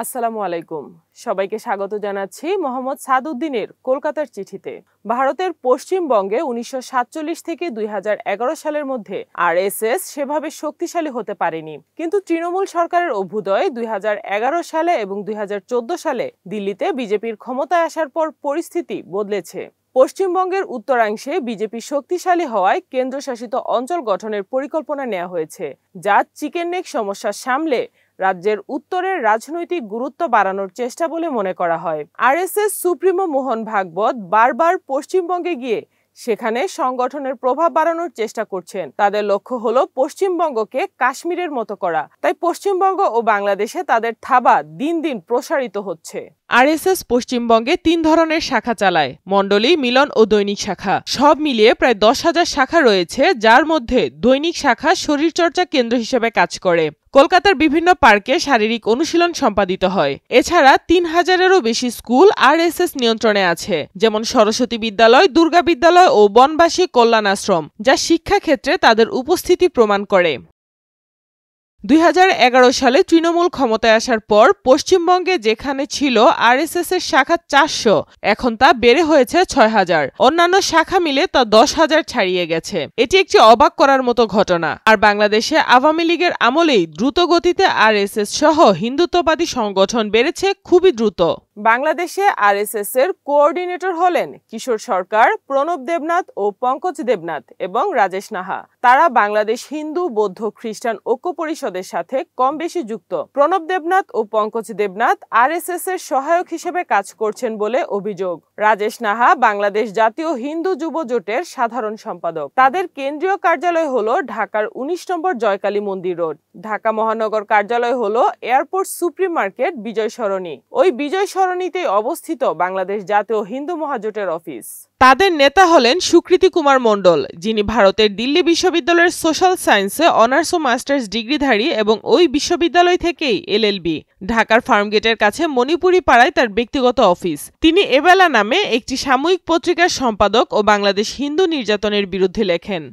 আসসালামু আলাইকুম। সবাইকে স্বাগত জানাচ্ছি মোহাম্মদ সাদউদ্দিনের কলকাতার চিঠিতে। ভারতের পশ্চিমবঙ্গে ১৯৪৭ থেকে ২০১১ সালের মধ্যে আরএসএস সেভাবে শক্তিশালী হতে পারেনি, কিন্তু তৃণমূল সরকারের অভ্যুদয় ২০১১ সালে এবং ২০১৪ সালে দিল্লিতে বিজেপির ক্ষমতায় আসার পর পরিস্থিতি বদলেছে। পশ্চিমবঙ্গের উত্তরাংশে বিজেপি শক্তিশালী হওয়ায় কেন্দ্রশাসিত অঞ্চল গঠনের পরিকল্পনা নেওয়া হয়েছে, যা চিকেন নেক সমস্যা সামলে রাজ্যের উত্তরের রাজনৈতিক গুরুত্ব বাড়ানোর চেষ্টা বলে মনে করা হয়। আরএসএস সুপ্রিমো মোহন ভাগবত বারবার পশ্চিমবঙ্গে গিয়ে সেখানে সংগঠনের প্রভাব বাড়ানোর চেষ্টা করছেন। তাদের লক্ষ্য হলো পশ্চিমবঙ্গকে কাশ্মীরের মতো করা। তাই পশ্চিমবঙ্গ ও বাংলাদেশে তাদের থাবা দিন দিন প্রসারিত হচ্ছে। আরএসএস পশ্চিমবঙ্গে ৩ ধরনের শাখা চালায়: মণ্ডলী, মিলন ও দৈনিক শাখা। সব মিলিয়ে প্রায় ১০,০০০ শাখা রয়েছে, যার মধ্যে দৈনিক শাখা শরীরচর্চা কেন্দ্র হিসেবে কাজ করে। কলকাতার বিভিন্ন পার্কে শারীরিক অনুশীলন সম্পাদিত হয়। এছাড়া ৩,০০০-এরও বেশি স্কুল আরএসএস নিয়ন্ত্রণে আছে, যেমন সরস্বতী বিদ্যালয়, দুর্গা বিদ্যালয় ও বনবাসী কল্যাণ আশ্রম, যা শিক্ষাক্ষেত্রে তাদের উপস্থিতি প্রমাণ করে। ২০১১ সালে তৃণমূল ক্ষমতায় আসার পর পশ্চিমবঙ্গে যেখানে ছিল আরএসএস এর শাখা ৪০০, এখন তা বেড়ে হয়েছে ৬,০০০। অন্যান্য শাখা মিলে তা ১০,০০০ ছাড়িয়ে গেছে। এটি একটি অবাক করার মতো ঘটনা। আর বাংলাদেশে আওয়ামী লীগের আমলেই দ্রুত গতিতে আরএসএস সহ হিন্দুত্ববাদী সংগঠন বেড়েছে খুবই দ্রুত। বাংলাদেশে আরএসএস এর কোঅর্ডিনেটর হলেন কিশোর সরকার, প্রণব দেবনাথ ও পঙ্কজ দেবনাথ এবং রাজেশ নাহা। তারা বাংলাদেশ হিন্দু, বৌদ্ধ, খ্রিস্টান ঐক্য পরিষদের সাথে কম বেশি যুক্ত। প্রণব দেবনাথ ও পঙ্কজ দেবনাথ আরএসএস এর সহায়ক হিসেবে কাজ করছেন বলে অভিযোগ। রাজেশ নাহা বাংলাদেশ জাতীয় হিন্দু যুব জোটের সাধারণ সম্পাদক। তাদের কেন্দ্রীয় কার্যালয় হলো ঢাকার ১৯ নম্বর জয়কালী মন্দির রোড। ঢাকা মহানগর কার্যালয় হলো এয়ারপোর্ট সুপ্রিম মার্কেট বিজয় সরণি। ওই বিজয় সরণিতে অবস্থিত বাংলাদেশ জাতীয় হিন্দু মহাজোটের অফিস। তাদের নেতা হলেন সুকৃতি কুমার মণ্ডল, যিনি ভারতের দিল্লি বিশ্ববিদ্যালয়ের সোশ্যাল সায়েন্সে অনার্স ও মাস্টার্স ডিগ্রিধারী এবং ওই বিশ্ববিদ্যালয় থেকেই এলএলবি। ঢাকার ফার্মগেটের কাছে মণিপুরি পাড়ায় তার ব্যক্তিগত অফিস। তিনি এবেলা নামে একটি সাময়িক পত্রিকার সম্পাদক ও বাংলাদেশ হিন্দু নির্যাতনের বিরুদ্ধে লেখেন।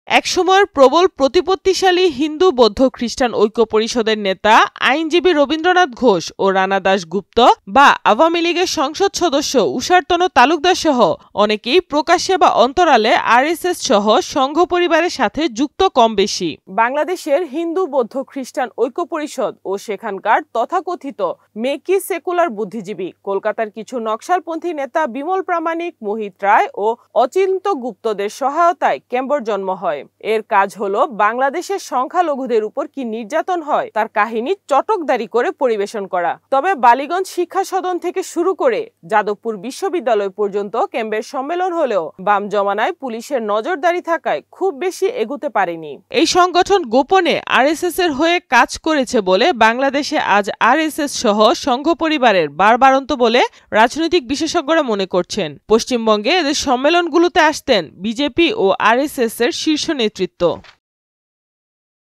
একসময়ের প্রবল প্রতিপত্তিশালী হিন্দু, বৌদ্ধ, খ্রিস্টান ঐক্য পরিষদের নেতা আইনজীবী রবীন্দ্রনাথ ঘোষ ও রানা দাশগুপ্ত বা আওয়ামী লীগের সংসদ সদস্য উষারতনু তালুকদার সহ অনেকেই প্রকাশ্যে বা অন্তরালে আরএসএস সহ সংঘ পরিবারের সাথে যুক্ত কম বেশি। বাংলাদেশের হিন্দু, বৌদ্ধ, খ্রিস্টান ঐক্য পরিষদ ও সেখানকার তথাকথিত মেকি সেকুলার বুদ্ধিজীবী কলকাতার কিছু নকশালপন্থী নেতা বিমল প্রামাণিক, মোহিত রায় ও অচিন্ত গুপ্তদের সহায়তায় কেম্বর জন্ম হয়। এর কাজ হলো বাংলাদেশের সংখ্যালঘুদের উপর কি নির্যাতন হয় তার কাহিনী চটকদারি করে পরিবেশন করা। তবে বালিগঞ্জ শিক্ষা সদন থেকে শুরু করে যাদবপুর বিশ্ববিদ্যালয় পর্যন্ত কেম্বের সম্মেলন হলেও বাম জমানায় পুলিশের নজরদারি থাকায় খুব বেশি এগুতে পারেনি। এই সংগঠন গোপনে আরএসএস এর হয়ে কাজ করেছে বলে বাংলাদেশে আজ আরএসএস সহ সংঘ পরিবারের বারবারন্ত বলে রাজনৈতিক বিশেষজ্ঞরা মনে করছেন। পশ্চিমবঙ্গে এদের সম্মেলনগুলোতে আসতেন বিজেপি ও আরএসএস এর শীর্ষ নেতৃত্ব।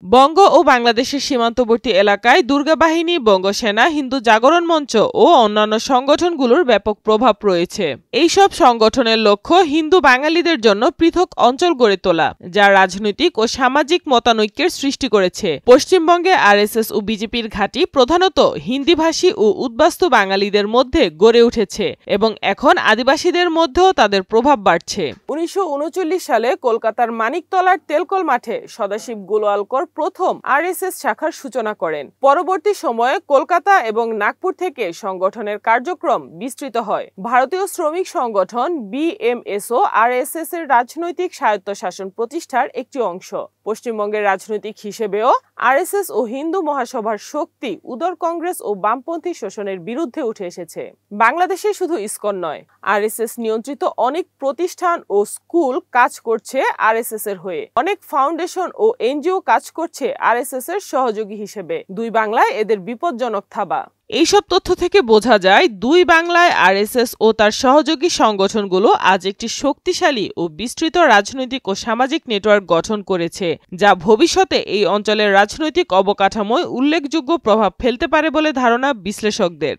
বঙ্গ ও বাংলাদেশের সীমান্তবর্তী এলাকায় দুর্গা বাহিনী, বঙ্গসেনা, হিন্দু জাগরণ মঞ্চ ও অন্যান্য সংগঠনগুলোর ব্যাপক প্রভাব রয়েছে। এইসব সংগঠনের লক্ষ্য হিন্দু বাঙালিদের জন্য পৃথক অঞ্চল গড়ে তোলা, যা রাজনৈতিক ও সামাজিক মতানৈক্যের সৃষ্টি করেছে। পশ্চিমবঙ্গে আরএসএস ও বিজেপির ঘাঁটি প্রধানত হিন্দিভাষী ও উদ্বাস্তু বাঙালিদের মধ্যে গড়ে উঠেছে এবং এখন আদিবাসীদের মধ্যেও তাদের প্রভাব বাড়ছে। ১৯৩৯ সালে কলকাতার মানিকতলার তেলকল মাঠে সদাশিব গোলওয়ালকর প্রথম আরএসএস শাখার সূচনা করেন। পরবর্তী সময়ে কলকাতা এবং নাগপুর থেকে সংগঠনের কার্যক্রম বিস্তৃত হয়। ভারতীয় শ্রমিক সংগঠন বিএমএসও আরএসএস এর রাজনৈতিক স্বায়ত্তশাসন প্রতিষ্ঠার একটি অংশ। পশ্চিমবঙ্গের রাজনৈতিক হিসেবেও আরএসএস ও হিন্দু মহাসভার শক্তি উদার কংগ্রেস ও বামপন্থী শোষণের বিরুদ্ধে উঠে এসেছে। বাংলাদেশে শুধু ইসকন নয়, আরএসএস নিয়ন্ত্রিত অনেক প্রতিষ্ঠান ও স্কুল কাজ করছে আরএসএস এর হয়ে। অনেক ফাউন্ডেশন ও এনজিও কাজ করছে আরএসএস এর সহযোগী হিসেবে। দুই বাংলায় এদের বিপজ্জনক থাবা। এইসব তথ্য থেকে বোঝা যায় দুই বাংলায় আরএসএস ও তার সহযোগী সংগঠনগুলো আজ একটি শক্তিশালী ও বিস্তৃত রাজনৈতিক ও সামাজিক নেটওয়ার্ক গঠন করেছে, যা ভবিষ্যতে এই অঞ্চলের রাজনৈতিক অবকাঠামোয় উল্লেখযোগ্য প্রভাব ফেলতে পারে বলে ধারণা বিশ্লেষকদের।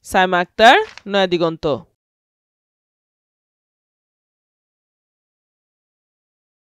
সাইমা আক্তার, নয়াদিগন্ত।